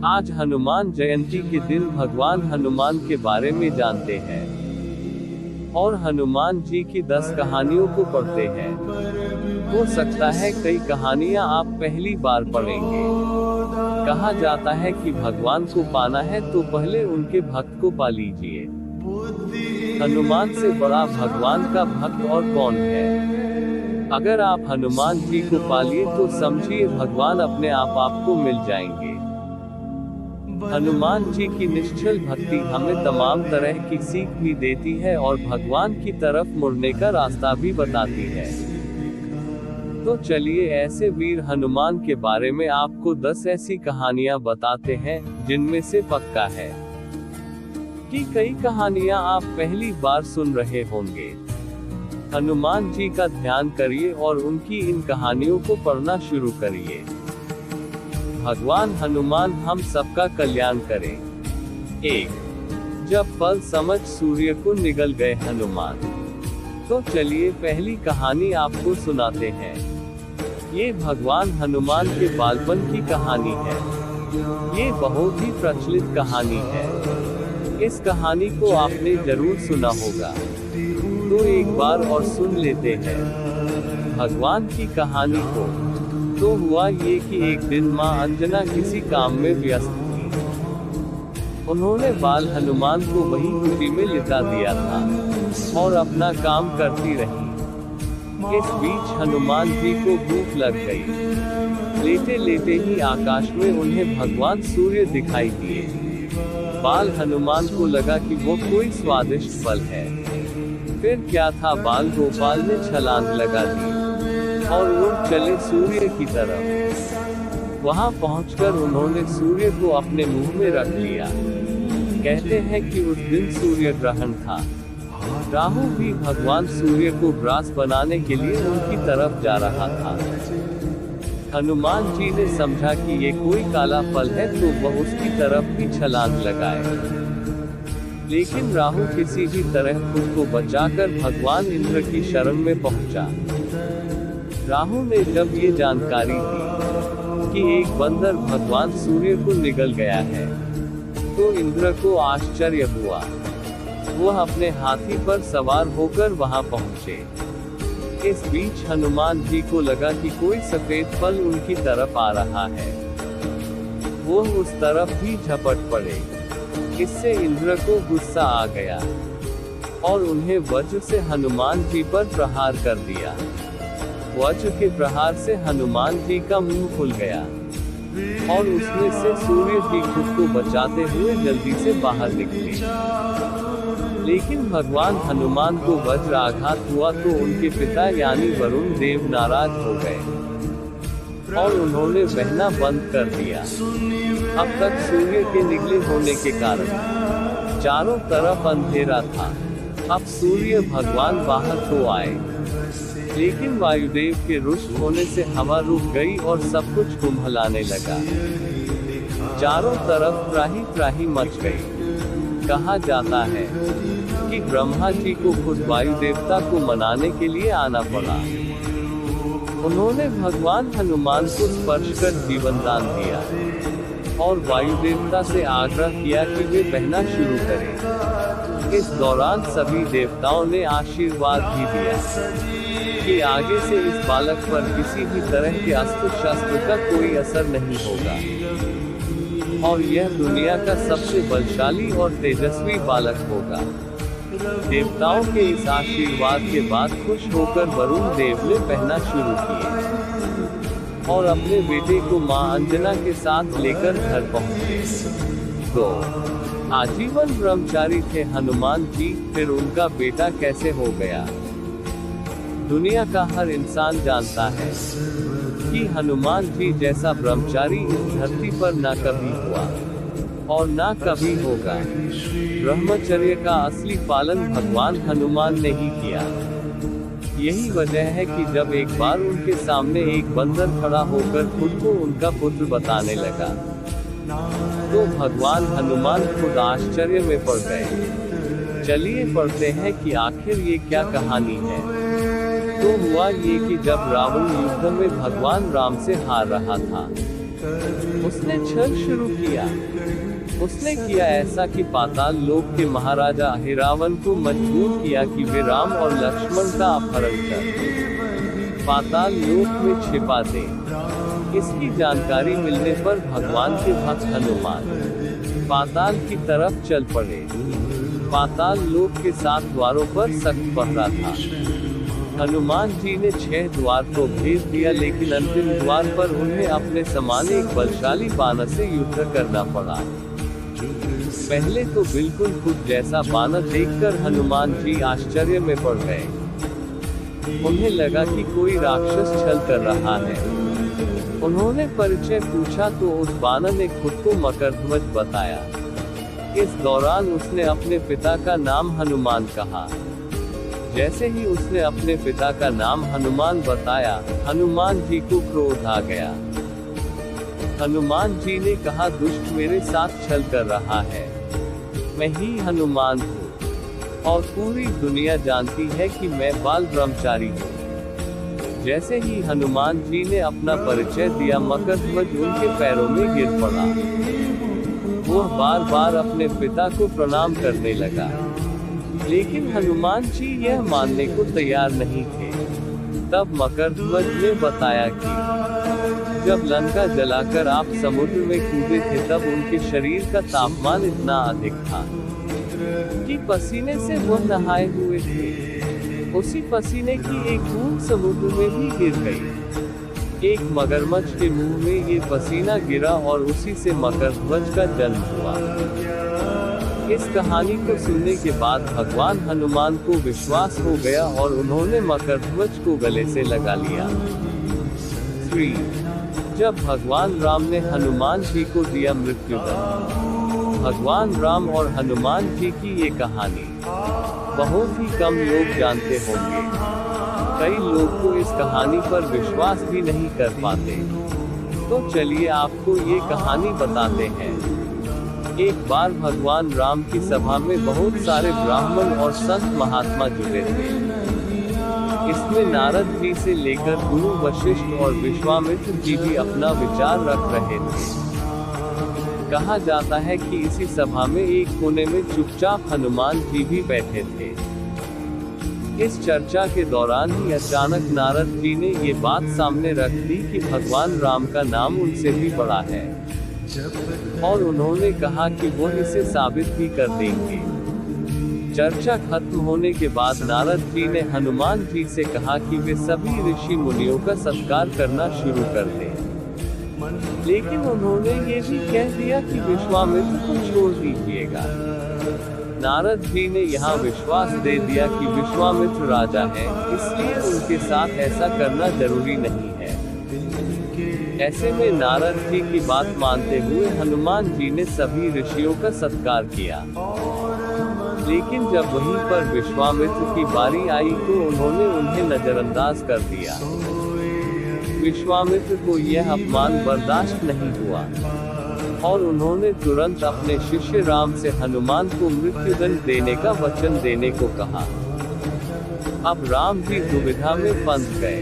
आज हनुमान जयंती के दिन भगवान हनुमान के बारे में जानते हैं और हनुमान जी की 10 कहानियों को पढ़ते हैं। हो सकता है कई कहानियां आप पहली बार पढ़ेंगे। कहा जाता है कि भगवान को पाना है तो पहले उनके भक्त को पा लीजिए। हनुमान से बड़ा भगवान का भक्त और कौन है? अगर आप हनुमान जी को पालिए तो समझिए भगवान अपने आप आपको मिल जाएंगे। हनुमान जी की निश्चल भक्ति हमें तमाम तरह की सीख भी देती है और भगवान की तरफ मुड़ने का रास्ता भी बताती है। तो चलिए ऐसे वीर हनुमान के बारे में आपको 10 ऐसी कहानियां बताते हैं जिनमें से पक्का है कि कई कहानियां आप पहली बार सुन रहे होंगे। हनुमान जी का ध्यान करिए और उनकी इन कहानियों को पढ़ना शुरू करिए। भगवान हनुमान हम सबका कल्याण करें। 1. जब फल समझ सूर्य को निगल गए हनुमान। तो चलिए पहली कहानी आपको सुनाते हैं। ये भगवान हनुमान के बालपन की कहानी है। ये बहुत ही प्रचलित कहानी है। इस कहानी को आपने जरूर सुना होगा। तो एक बार और सुन लेते हैं भगवान की कहानी को। तो हुआ ये कि एक दिन मां अंजना किसी काम में व्यस्त थी। उन्होंने बाल हनुमान को वही कुटी में लिटा दिया था और अपना काम करती रही। इस बीच हनुमान जी को भूख लग गई। लेटे लेटे ही आकाश में उन्हें भगवान सूर्य दिखाई दिए। बाल हनुमान को लगा कि वो कोई स्वादिष्ट फल है। फिर क्या था, बाल गोपाल ने छलांग लगा दी और उड़ चले सूर्य की तरफ। वहां पहुंचकर उन्होंने सूर्य को अपने मुंह में रख लिया। कहते हैं कि उस दिन सूर्य ग्रहण था। राहु भी भगवान सूर्य को ग्रास बनाने के लिए उनकी तरफ जा रहा था। हनुमान जी ने समझा कि ये कोई काला फल है तो वह उसकी तरफ भी छलांग लगाए। लेकिन राहु किसी भी तरह खुद को बचाकर भगवान इंद्र की शरण में पहुंचा। राहु ने जब ये जानकारी दी कि एक बंदर भगवान सूर्य को निगल गया है तो इंद्र को आश्चर्य हुआ। वह अपने हाथी पर सवार होकर वहां पहुंचे। इस बीच हनुमान जी को लगा कि कोई सफेद फल उनकी तरफ आ रहा है। वो उस तरफ भी झपट पड़े। इससे इंद्र को गुस्सा आ गया और उन्हें वज्र से हनुमान जी पर प्रहार कर दिया। वज्र के प्रहार से हनुमान जी का मुंह खुल गया और उसमें से सूर्य जी खुद को बचाते हुए जल्दी से बाहर निकले। लेकिन भगवान हनुमान को वज्र आघात हुआ तो उनके पिता यानी वरुण देव नाराज हो गए और उन्होंने बहना बंद कर दिया। अब तक सूर्य के निकले होने के कारण चारों तरफ अंधेरा था। अब सूर्य भगवान बाहर तो आए, लेकिन वायुदेव के रुष्ट होने से हवा रुक गई और सब कुछ कुम्भलाने लगा। चारों तरफ त्राही त्राही मच गई। कहा जाता है कि ब्रह्मा जी को खुद वायु देवता को मनाने के लिए आना पड़ा। उन्होंने भगवान हनुमान को स्पर्श कर जीवन दान दिया और वायु देवता से आग्रह किया कि वे बहना शुरू करें। इस दौरान सभी देवताओं ने आशीर्वाद भी दिया कि आगे से इस बालक पर किसी भी तरह के अस्त्र शस्त्र का कोई असर नहीं होगा और यह दुनिया का सबसे बलशाली और तेजस्वी बालक होगा। देवताओं के इस आशीर्वाद के बाद खुश होकर वरुण देव ने पहना शुरू किए और अपने बेटे को मां अंजना के साथ लेकर घर पहुंचे। तो आजीवन ब्रह्मचारी थे हनुमान जी, फिर उनका बेटा कैसे हो गया? दुनिया का हर इंसान जानता है कि हनुमान जी जैसा ब्रह्मचारी इस धरती पर ना कभी हुआ और ना कभी होगा। ब्रह्मचर्य का असली पालन भगवान हनुमान ने ही किया। यही वजह है कि जब एक बार उनके सामने एक बंदर खड़ा होकर खुद को उनका पुत्र बताने लगा तो भगवान हनुमान खुद आश्चर्य में पड़ गए। चलिए पढ़ते हैं कि आखिर ये क्या कहानी है। तो हुआ ये कि जब रावण युद्ध में भगवान राम से हार रहा था, उसने छल शुरू किया। उसने किया ऐसा कि पाताल लोक के महाराजा अहिरावण को मजबूर किया कि वे राम और लक्ष्मण का अपहरण कर पाताल लोक में छिपा दे। इसकी जानकारी मिलने पर भगवान के भक्त हनुमान पाताल की तरफ चल पड़े। पाताल लोक के 7 द्वारों पर सख्त पहरा था। हनुमान जी ने 6 द्वार को भेज दिया, लेकिन अंतिम द्वार पर उन्हें अपने समान एक बलशाली बानर से युद्ध करना पड़ा। पहले तो बिल्कुल खुद जैसा बानर देखकर हनुमान जी आश्चर्य में पड़ गए। उन्हें लगा कि कोई राक्षस छल कर रहा है। उन्होंने परिचय पूछा तो उस बानर ने खुद को मकरध्वज बताया। इस दौरान उसने अपने पिता का नाम हनुमान कहा। जैसे ही उसने अपने पिता का नाम हनुमान बताया, हनुमान जी को क्रोध आ गया। हनुमान जी ने कहा, दुष्ट मेरे साथ छल कर रहा है। मैं ही हनुमान हूँ और पूरी दुनिया जानती है कि मैं बाल ब्रह्मचारी हूँ। जैसे ही हनुमान जी ने अपना परिचय दिया, मकरध्वज उनके पैरों में गिर पड़ा। वह बार बार अपने पिता को प्रणाम करने लगा, लेकिन हनुमान जी यह मानने को तैयार नहीं थे। तब मकरध्वज ने बताया कि जब लंका जलाकर आप समुद्र में कूदे थे, तब उनके शरीर का तापमान इतना अधिक था कि पसीने से वह नहाए हुए थे। उसी पसीने की एक बूंद समुद्र में भी गिर गई। एक मगरमच्छ के मुंह में ये पसीना गिरा और उसी से मकरध्वज का जन्म हुआ। इस कहानी को सुनने के बाद भगवान हनुमान को विश्वास हो गया और उन्होंने मकरध्वज को गले से लगा लिया। 3. जब भगवान राम ने हनुमान जी को दिया मृत्युदंड। भगवान राम और हनुमान जी की ये कहानी बहुत ही कम लोग जानते होंगे। कई लोग तो इस कहानी पर विश्वास भी नहीं कर पाते। तो चलिए आपको ये कहानी बताते हैं। एक बार भगवान राम की सभा में बहुत सारे ब्राह्मण और संत महात्मा जुड़े थे। इसमें नारद जी से लेकर गुरु वशिष्ठ और विश्वामित्र जी भी अपना विचार रख रहे थे। कहा जाता है कि इसी सभा में एक कोने में चुपचाप हनुमान जी भी बैठे थे। इस चर्चा के दौरान ही अचानक नारद जी ने ये बात सामने रख दी कि भगवान राम का नाम उनसे भी बड़ा है, और उन्होंने कहा कि वो इसे साबित भी कर देंगे। चर्चा खत्म होने के बाद नारद जी ने हनुमान जी से कहा कि वे सभी ऋषि मुनियों का सत्कार करना शुरू कर दें। लेकिन उन्होंने ये भी कह दिया कि विश्वामित्र को छोड़ दीजिएगा। नारद जी ने यहाँ विश्वास दे दिया कि विश्वामित्र राजा हैं, इसलिए उनके साथ ऐसा करना जरूरी नहीं है। ऐसे में नारद जी की बात मानते हुए हनुमान जी ने सभी ऋषियों का सत्कार किया। लेकिन जब वहीं पर विश्वामित्र की बारी आई तो उन्होंने उन्हें नजरअंदाज कर दिया। विश्वामित्र को यह अपमान बर्दाश्त नहीं हुआ और उन्होंने तुरंत अपने शिष्य राम से हनुमान को मृत्युदंड देने का वचन देने को कहा। अब राम जी दुविधा में फंस गए।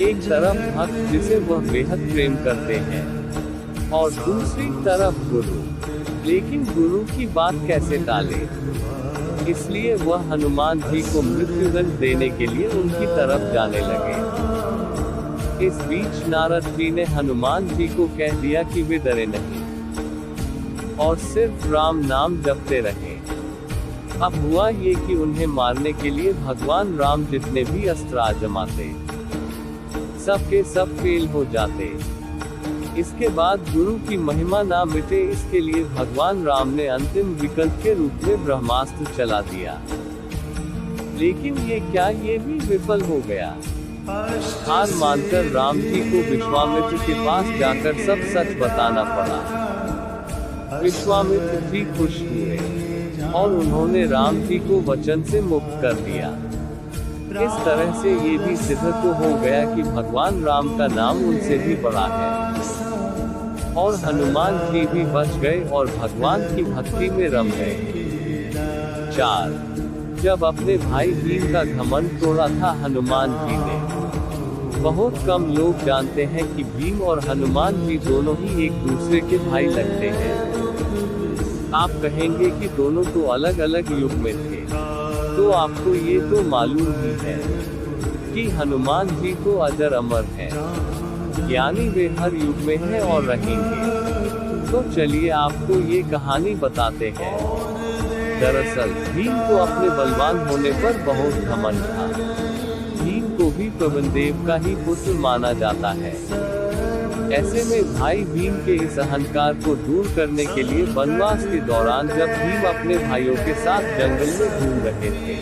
एक तरफ भक्त जिसे वह बेहद प्रेम करते हैं और दूसरी तरफ गुरु, लेकिन गुरु की बात कैसे टाले। इसलिए वह हनुमान जी को मृत्युदंड देने के लिए उनकी तरफ जाने लगे। इस बीच नारद जी ने हनुमान जी को कह दिया कि वे डरे नहीं और सिर्फ राम नाम जपते रहे। अब हुआ ये कि उन्हें मारने के लिए भगवान राम जितने भी अस्त्र आजमाते, सब के सब फेल हो जाते। इसके बाद गुरु की महिमा ना मिटे, इसके लिए भगवान राम ने अंतिम विकल्प के रूप में ब्रह्मास्त्र चला दिया। लेकिन ये क्या, ये भी विफल हो गया। हार मानकर राम जी को विश्वामित्र के पास जाकर सब सच बताना पड़ा। विश्वामित्र जी खुश हुए और उन्होंने राम जी को वचन से मुक्त कर दिया। इस तरह से ये भी सिद्ध तो हो गया कि भगवान राम का नाम उनसे भी बड़ा है और हनुमान जी भी बच गए और भगवान की भक्ति में रम गए। 4. जब अपने भाई भीम का घमंड तोड़ा था हनुमान जी ने। बहुत कम लोग जानते हैं कि भीम और हनुमान जी दोनों ही एक दूसरे के भाई लगते हैं। आप कहेंगे कि दोनों तो अलग अलग युग में थे, तो आपको ये तो मालूम ही है कि हनुमान जी तो अजर अमर हैं, यानी वे हर युग में हैं और रहेंगे। तो चलिए आपको ये कहानी बताते हैं। दरअसल भीम को अपने बलवान होने पर बहुत घमंड था। भीम को भी पवनदेव का ही पुत्र माना जाता है। ऐसे में भाई भीम के इस अहंकार को दूर करने के लिए वनवास के दौरान जब भीम अपने भाइयों के साथ जंगल में घूम रहे थे,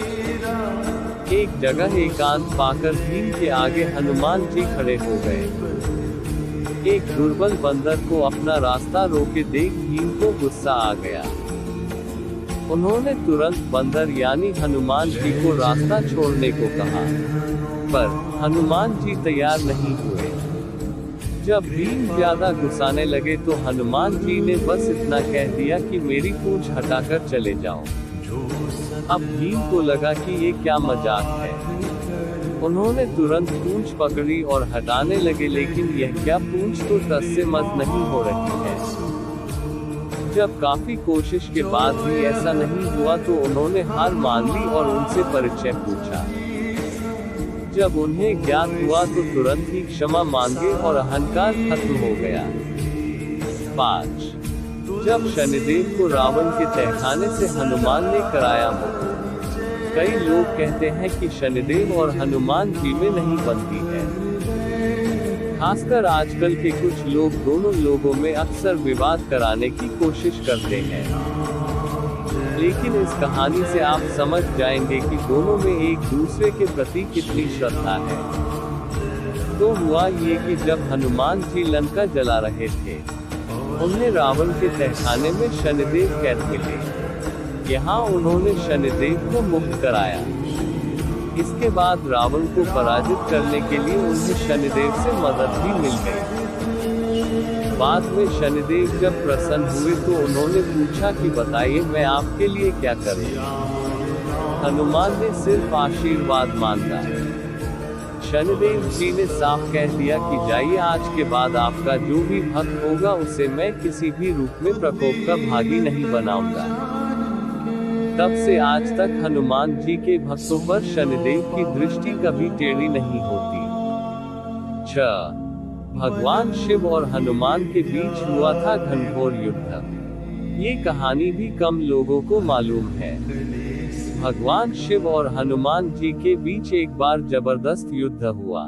एक जगह एकांत पाकर भीम के आगे हनुमान जी खड़े हो गए। एक दुर्बल बंदर को अपना रास्ता रोके देख भीम को गुस्सा आ गया। उन्होंने तुरंत बंदर यानी हनुमान जी को रास्ता छोड़ने को कहा, पर हनुमान जी तैयार नहीं हुए। जब भीम ज्यादा गुस्साने लगे तो हनुमान जी ने बस इतना कह दिया कि मेरी पूंछ हटाकर चले जाओ। अब भीम को लगा कि ये क्या मजाक है। उन्होंने तुरंत पूंछ पकड़ी और हटाने लगे, लेकिन यह क्या पूंछ तो टस से मस नहीं हो रही है। जब काफी कोशिश के बाद भी ऐसा नहीं हुआ तो उन्होंने हार मान ली और उनसे परिचय पूछा। जब उन्हें ज्ञात हुआ तो तुरंत ही क्षमा मांगे और अहंकार खत्म हो गया। 5. जब शनिदेव को रावण के तहखाने से हनुमान ने कराया मुक्त। कई लोग कहते हैं कि शनिदेव और हनुमान जी में नहीं बनती है। खासकर आजकल के कुछ लोग दोनों लोगों में अक्सर विवाद कराने की कोशिश करते हैं, लेकिन इस कहानी से आप समझ जाएंगे कि दोनों में एक दूसरे के प्रति कितनी श्रद्धा है। तो हुआ ये कि जब हनुमान जी लंका जला रहे थे, उन्हें रावण के तहखाने में शनिदेव कैद मिले। यहाँ उन्होंने शनिदेव को मुक्त कराया। इसके बाद रावण को पराजित करने के लिए उन्हें शनिदेव से मदद भी मिल गई। बाद में शनिदेव जब प्रसन्न हुए तो उन्होंने पूछा कि बताइए मैं आपके लिए क्या करूं। हनुमान ने सिर्फ आशीर्वाद मांगा। शनिदेव जी ने साफ कह दिया कि जाइए, आज के बाद आपका जो भी भक्त होगा उसे मैं किसी भी रूप में प्रकोप का भागी नहीं बनाऊंगा। तब से आज तक हनुमान जी के भक्तों पर शनिदेव की दृष्टि कभी टेढ़ी नहीं होती। 6. भगवान शिव और हनुमान के बीच हुआ था घनघोर युद्ध। ये कहानी भी कम लोगों को मालूम है। भगवान शिव और हनुमान जी के बीच एक बार जबरदस्त युद्ध हुआ।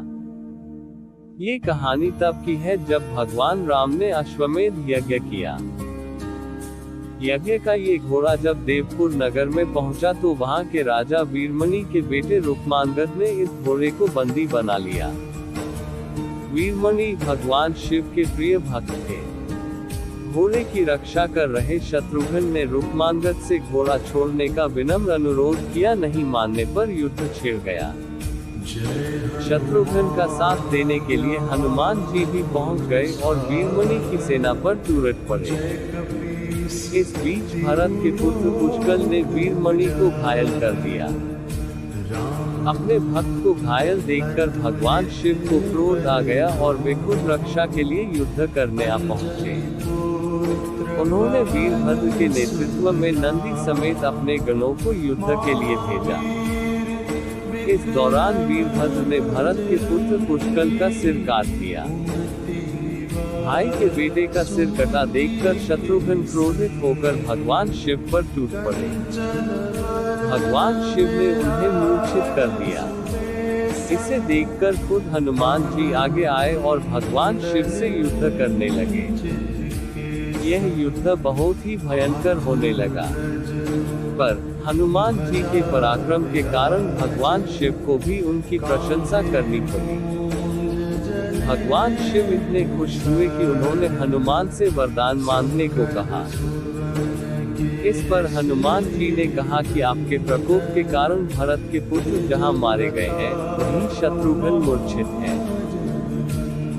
ये कहानी तब की है जब भगवान राम ने अश्वमेध यज्ञ किया। यज्ञ का ये घोड़ा जब देवपुर नगर में पहुंचा तो वहां के राजा वीरमणि के बेटे रुक्मांगद ने इस घोड़े को बंदी बना लिया। वीरमणि भगवान शिव के प्रिय भक्त थे। घोड़े की रक्षा कर रहे शत्रुघ्न ने रुक्मांगद से घोड़ा छोड़ने का विनम्र अनुरोध किया, नहीं मानने पर युद्ध छिड़ गया। शत्रुघ्न का साथ देने के लिए हनुमान जी भी पहुंच गए और वीरमणि की सेना पर टूट पड़े। इस बीच भरत के पुत्र पुष्कल ने वीरमणि को घायल कर दिया। अपने भक्त को घायल देखकर भगवान शिव को क्रोध आ गया और वे खुद रक्षा के लिए युद्ध करने आ पहुंचे। उन्होंने वीरभद्र के नेतृत्व में नंदी समेत अपने गणों को युद्ध के लिए भेजा। इस दौरान वीरभद्र ने भरत के पुत्र पुष्कल का सिर काट दिया। भाई के बेटे का सिर कटा देखकर शत्रुघ्न क्रोधित होकर भगवान शिव पर टूट पड़े। भगवान शिव ने उन्हें मूर्छित कर दिया। इसे देखकर खुद हनुमान जी आगे आए और भगवान शिव से युद्ध करने लगे। यह युद्ध बहुत ही भयंकर होने लगा, पर हनुमान जी के पराक्रम के कारण भगवान शिव को भी उनकी प्रशंसा करनी पड़ी। भगवान शिव इतने खुश हुए कि उन्होंने हनुमान से वरदान मांगने को कहा। इस पर हनुमान जी ने कहा कि आपके प्रकोप के कारण भरत के पुत्र जहां मारे गए हैं, वहीं शत्रुघ्न मूर्छित हैं।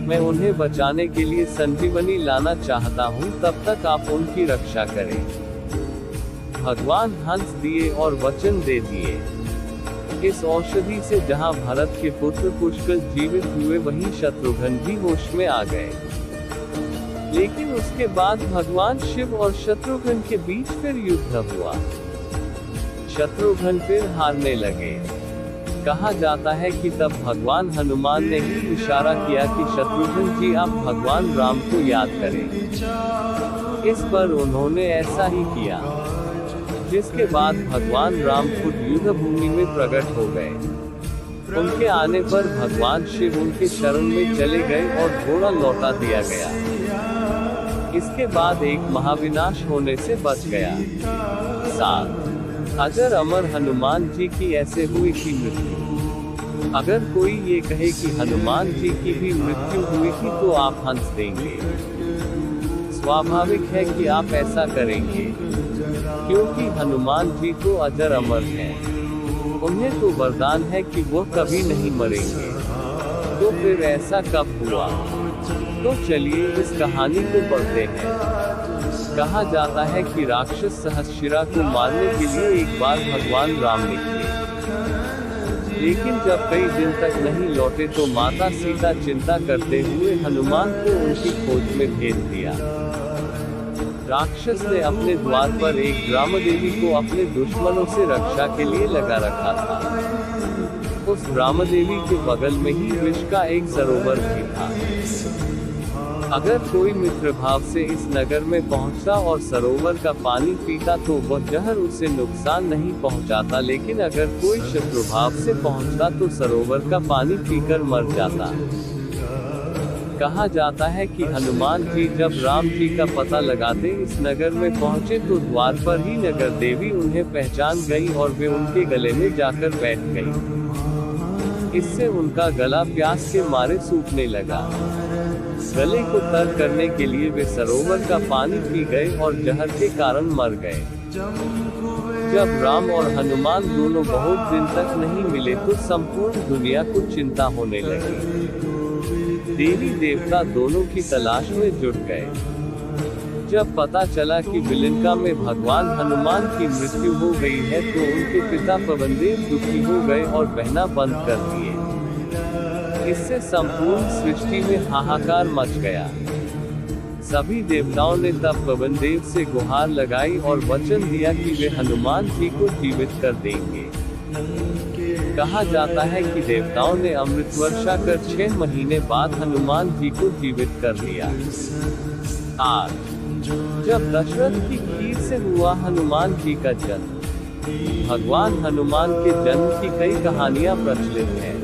मैं उन्हें बचाने के लिए संजीवनी लाना चाहता हूं, तब तक आप उनकी रक्षा करें। भगवान हंस दिए और वचन दे दिए। इस औषधि से जहां भरत के पुत्र पुष्कल जीवित हुए, वहीं शत्रुघ्न भी होश में आ गए। लेकिन उसके बाद भगवान शिव और शत्रुघ्न के बीच फिर युद्ध हुआ। शत्रुघ्न फिर हारने लगे। कहा जाता है कि तब भगवान हनुमान ने ही इशारा किया कि शत्रुघ्न जी, आप भगवान राम को याद करें। इस पर उन्होंने ऐसा ही किया, जिसके बाद भगवान राम खुद युद्ध भूमि में प्रकट हो गए। उनके आने पर भगवान शिव उनके शरण में चले गए और घोड़ा लौटा दिया गया। इसके बाद एक महाविनाश होने से बच गया। 7. अजर अमर हनुमान जी की ऐसे हुई थी मृत्यु। अगर कोई ये कहे कि हनुमान जी की भी मृत्यु हुई थी तो आप हंस देंगे। स्वाभाविक है कि आप ऐसा करेंगे, क्योंकि हनुमान जी तो अजर अमर हैं। उन्हें तो वरदान है कि वो कभी नहीं मरेंगे। तो फिर ऐसा कब हुआ? तो चलिए इस कहानी को पढ़ते हैं। कहा जाता है कि राक्षस सहस्शिरा को मारने के लिए एक बार भगवान राम निकले, लेकिन जब कई दिन तक नहीं लौटे तो माता सीता चिंता करते हुए हनुमान को उनकी खोज में भेज दिया। राक्षस ने अपने द्वार पर एक ब्रह्मदेवी को अपने दुश्मनों से रक्षा के लिए लगा रखा था। उस ब्रह्मदेवी के बगल में ही विष का एक सरोवर भी था। अगर कोई मित्र भाव से इस नगर में पहुंचता और सरोवर का पानी पीता तो वह जहर उसे नुकसान नहीं पहुंचाता, लेकिन अगर कोई शत्रु भाव से पहुंचता तो सरोवर का पानी पीकर मर जाता। कहा जाता है कि हनुमान जी जब राम जी का पता लगाते इस नगर में पहुंचे तो द्वार पर ही नगर देवी उन्हें पहचान गई और वे उनके गले में जाकर बैठ गई। इससे उनका गला प्यास के मारे सूखने लगा। गले को तर करने के लिए वे सरोवर का पानी पी गए और जहर के कारण मर गए। जब राम और हनुमान दोनों बहुत दिन तक नहीं मिले तो संपूर्ण दुनिया को चिंता होने लगी। देवी देवता दोनों की तलाश में जुट गए। जब पता चला कि बिलंका में भगवान हनुमान की मृत्यु हो गई है तो उनके पिता पवनदेव दुखी हो गए और बहना बंद कर दिए। इससे संपूर्ण सृष्टि में हाहाकार मच गया। सभी देवताओं ने तब पवनदेव से गुहार लगाई और वचन दिया कि वे हनुमान जी को जीवित कर देंगे। कहा जाता है कि देवताओं ने अमृत वर्षा कर 6 महीने बाद हनुमान जी को जीवित कर लिया। 8. जब दशरथ की खीर से हुआ हनुमान जी का जन्म। भगवान हनुमान के जन्म की कई कहानियां प्रचलित हैं।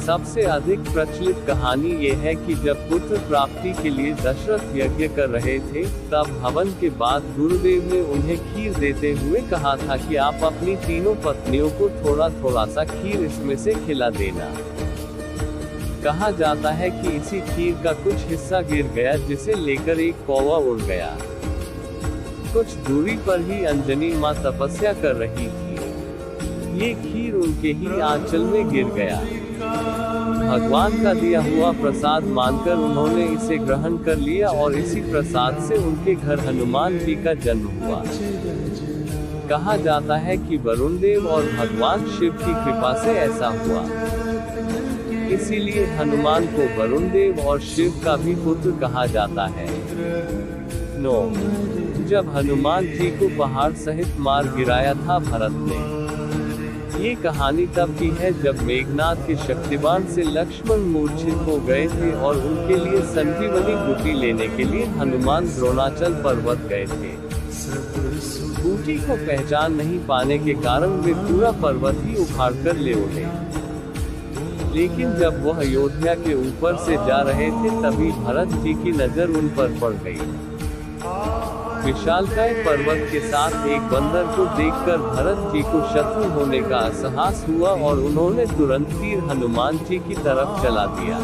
सबसे अधिक प्रचलित कहानी ये है कि जब पुत्र प्राप्ति के लिए दशरथ यज्ञ कर रहे थे, तब हवन के बाद गुरुदेव ने उन्हें खीर देते हुए कहा था कि आप अपनी तीनों पत्नियों को थोड़ा थोड़ा सा खीर इसमें से खिला देना। कहा जाता है कि इसी खीर का कुछ हिस्सा गिर गया, जिसे लेकर एक कौवा उड़ गया। कुछ दूरी पर ही अंजनी माँ तपस्या कर रही थी। ये खीर उनके ही आंचल में गिर गया। भगवान का दिया हुआ प्रसाद मानकर उन्होंने इसे ग्रहण कर लिया और इसी प्रसाद से उनके घर हनुमान जी का जन्म हुआ। कहा जाता है कि वरुण देव और भगवान शिव की कृपा से ऐसा हुआ। इसीलिए हनुमान को वरुण देव और शिव का भी पुत्र कहा जाता है। 9. जब हनुमान जी को पहाड़ सहित मार गिराया था भरत ने। ये कहानी तब की है जब मेघनाथ के शक्तिबाण से लक्ष्मण मूर्छित हो गए थे और उनके लिए संजीवनी बूटी लेने के लिए हनुमान द्रोणाचल पर्वत गए थे। बूटी को पहचान नहीं पाने के कारण वे पूरा पर्वत ही उखाड़कर ले उठे। लेकिन जब वह अयोध्या के ऊपर से जा रहे थे तभी भरत जी की नजर उन पर पड़ गई। विशालकाय पर्वत के साथ एक बंदर को देखकर भरत जी को शत्रु होने का एहसास हुआ और उन्होंने तुरंत तीर हनुमान जी की तरफ चला दिया।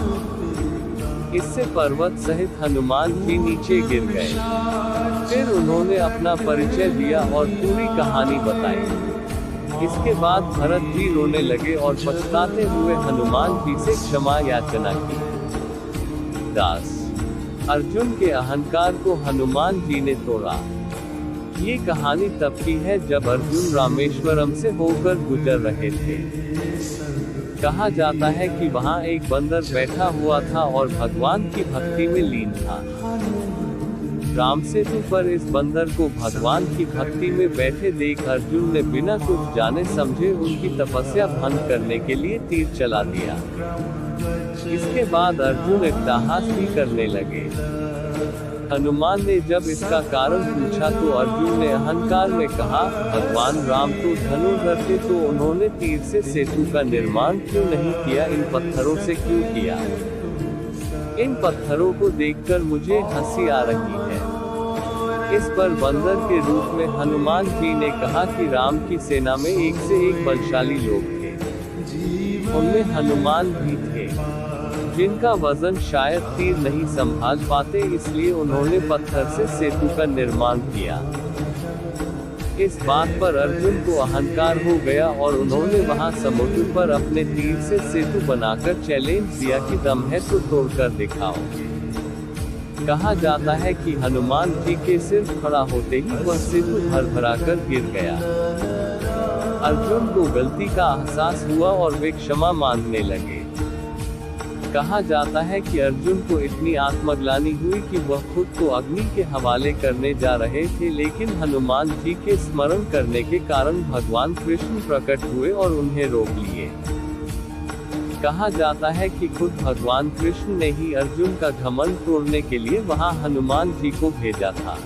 इससे पर्वत सहित हनुमान जी नीचे गिर गए। फिर उन्होंने अपना परिचय दिया और पूरी कहानी बताई। इसके बाद भरत जी रोने लगे और पछताते हुए हनुमान जी से क्षमा याचना की। 10. अर्जुन के अहंकार को हनुमान जी ने तोड़ा। ये कहानी तब की है जब अर्जुन रामेश्वरम से होकर गुजर रहे थे। कहा जाता है कि वहाँ एक बंदर बैठा हुआ था और भगवान की भक्ति में लीन था। राम सेतु पर इस बंदर को भगवान की भक्ति में बैठे देख अर्जुन ने बिना कुछ जाने समझे उसकी तपस्या भंग करने के लिए तीर चला दिया। इसके बाद अर्जुन अट्टहास भी करने लगे। हनुमान ने जब इसका कारण पूछा तो अर्जुन ने अहंकार में कहा, भगवान राम तो धनुर्धर थे, तो उन्होंने तीर से सेतु का निर्माण क्यों नहीं किया, इन पत्थरों से क्यों किया? इन पत्थरों को देखकर मुझे हंसी आ रही है। इस पर बंदर के रूप में हनुमान जी ने कहा कि राम की सेना में एक से एक बलशाली लोग थे। उनमें हनुमान भी थे, जिनका वजन शायद तीर नहीं संभाल पाते, इसलिए उन्होंने पत्थर से सेतु का निर्माण किया। इस बात पर अर्जुन को अहंकार हो गया और उन्होंने वहां समुद्र पर अपने तीर से सेतु बनाकर चैलेंज दिया कि दम है तो तोड़कर दिखाओ। कहा जाता है कि हनुमान जी के सिर खड़ा होते ही वह सेतु भरभराकर गिर गया। अर्जुन को गलती का एहसास हुआ और वे क्षमा मांगने लगे। कहा जाता है कि अर्जुन को इतनी आत्मग्लानि हुई कि वह खुद को अग्नि के हवाले करने जा रहे थे, लेकिन हनुमान जी के स्मरण करने के कारण भगवान कृष्ण प्रकट हुए और उन्हें रोक लिए। कहा जाता है कि खुद भगवान कृष्ण ने ही अर्जुन का घमंड तोड़ने के लिए वहां हनुमान जी को भेजा था।